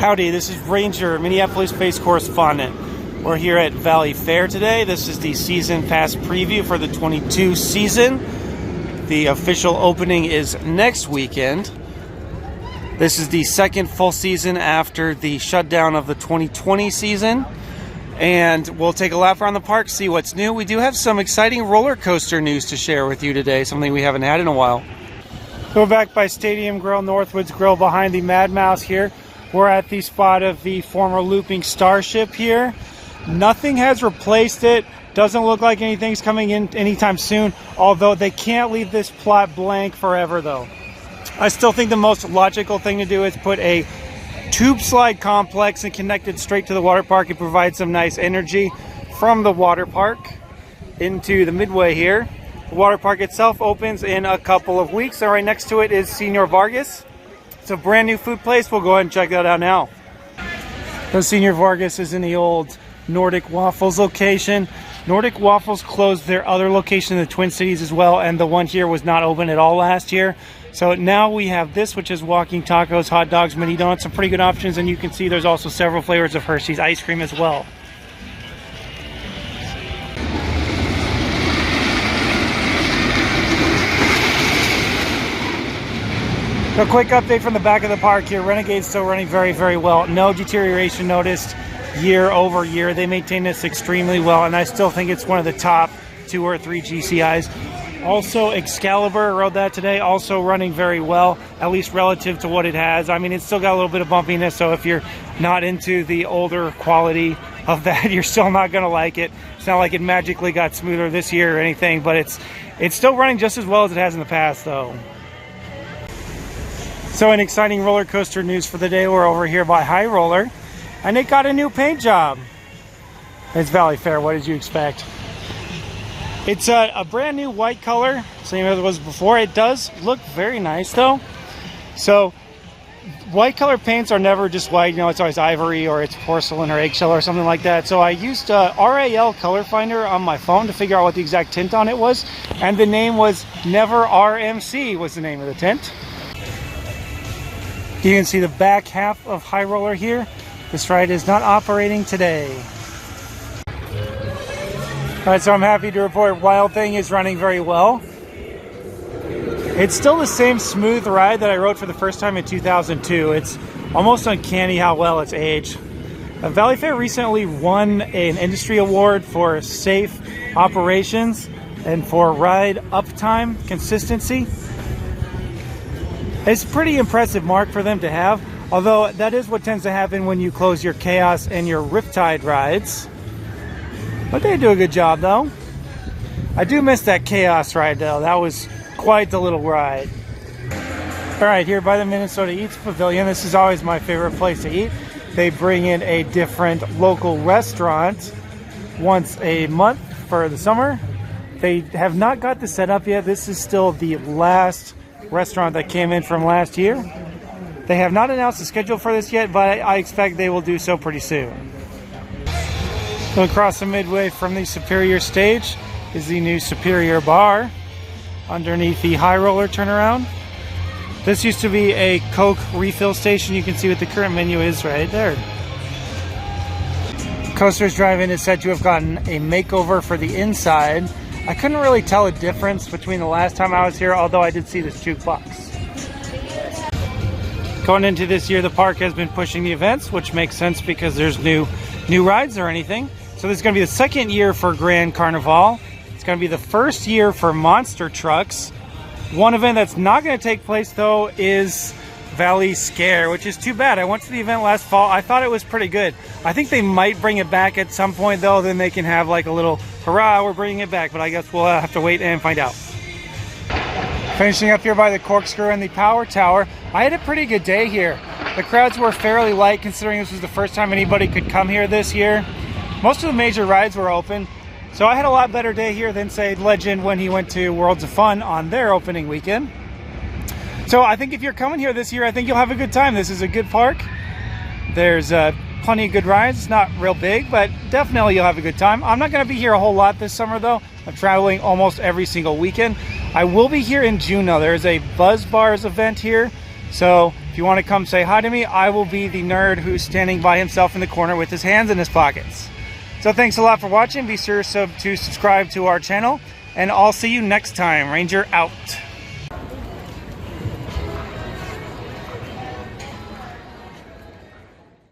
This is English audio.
Howdy, this is Ranger, Minneapolis-based correspondent. We're here at Valleyfair today. This is the season pass preview for the 22 season. The official opening is next weekend. This is the second full season after the shutdown of the 2020 season. And we'll take a lap around the park, see what's new. We do have some exciting roller coaster news to share with you today, something we haven't had in a while. Go back by Stadium Grill, Northwoods Grill, behind the Mad Mouse here. We're at the spot of the former looping Starship here. Nothing has replaced it. Doesn't look like anything's coming in anytime soon, although they can't leave this plot blank forever though. I still think the most logical thing to do is put a tube slide complex and connect it straight to the water park and provide some nice energy from the water park into the midway here. The water park itself opens in a couple of weeks, and right next to it is Senor Vargas. It's a brand new food place. We'll go ahead and check that out now. So Senor Vargas is in the old Nordic Waffles location. Nordic Waffles closed their other location in the Twin Cities as well, and the one here was not open at all last year. So now we have this, which is walking tacos, hot dogs, mini donuts, some pretty good options, and you can see there's also several flavors of Hershey's ice cream as well. So a quick update from the back of the park here. Renegade's still running very, very well. No deterioration noticed year over year. They maintain this extremely well, and I still think it's one of the top 2 or 3 GCIs. Also, Excalibur, rode that today, also running very well, at least relative to what it has. I mean, it's still got a little bit of bumpiness, so if you're not into the older quality of that, you're still not going to like it. It's not like it magically got smoother this year or anything, but it's still running just as well as it has in the past, though. So in exciting roller coaster news for the day, we're over here by High Roller, and it got a new paint job. It's Valleyfair, what did you expect? It's a brand new white color, same as it was before. It does look very nice though. So white color paints are never just white, you know, it's always ivory or it's porcelain or eggshell or something like that. So I used RAL color finder on my phone to figure out what the exact tint on it was, and the name was Never RMC was the name of the tint. You can see the back half of High Roller here. This ride is not operating today. Alright, so I'm happy to report Wild Thing is running very well. It's still the same smooth ride that I rode for the first time in 2002. It's almost uncanny how well it's aged. Valleyfair recently won an industry award for safe operations and for ride uptime consistency. It's a pretty impressive mark for them to have, although that is what tends to happen when you close your Chaos and your Riptide rides. But they do a good job though. I do miss that Chaos ride though. That was quite the little ride. Alright, here by the Minnesota Eats Pavilion, this is always my favorite place to eat. They bring in a different local restaurant once a month for the summer. They have not got the setup yet. This is still the last restaurant that came in from last year. They have not announced the schedule for this yet, but I expect they will do so pretty soon. So across the midway from the Superior stage is the new Superior bar underneath the High Roller turnaround. This used to be a Coke refill station. You can see what the current menu is right there. Coasters Drive-In is said to have gotten a makeover for the inside. I couldn't really tell a difference between the last time I was here, although I did see this jukebox. Going into this year, the park has been pushing the events, which makes sense because there's new rides or anything. So this is going to be the second year for Grand Carnival. It's going to be the first year for monster trucks. One event that's not going to take place though is Valley Scare, which is too bad. I went to the event last fall. I thought it was pretty good. I think they might bring it back at some point though. Then they can have like a little hurrah, we're bringing it back. But I guess we'll have to wait and find out. Finishing up here by the Corkscrew and the Power Tower. I had a pretty good day here. The crowds were fairly light considering this was the first time anybody could come here this year. Most of the major rides were open. So I had a lot better day here than, say, Legend when he went to Worlds of Fun on their opening weekend. So I think if you're coming here this year, I think you'll have a good time. This is a good park. There's plenty of good rides. It's not real big, but definitely you'll have a good time. I'm not going to be here a whole lot this summer, though. I'm traveling almost every single weekend. I will be here in June, though. There's a Buzz Bars event here. So if If you want to come say hi to me, I will be the nerd who's standing by himself in the corner with his hands in his pockets. So thanks a lot for watching. Be sure to subscribe to our channel, and I'll see you next time. Ranger out.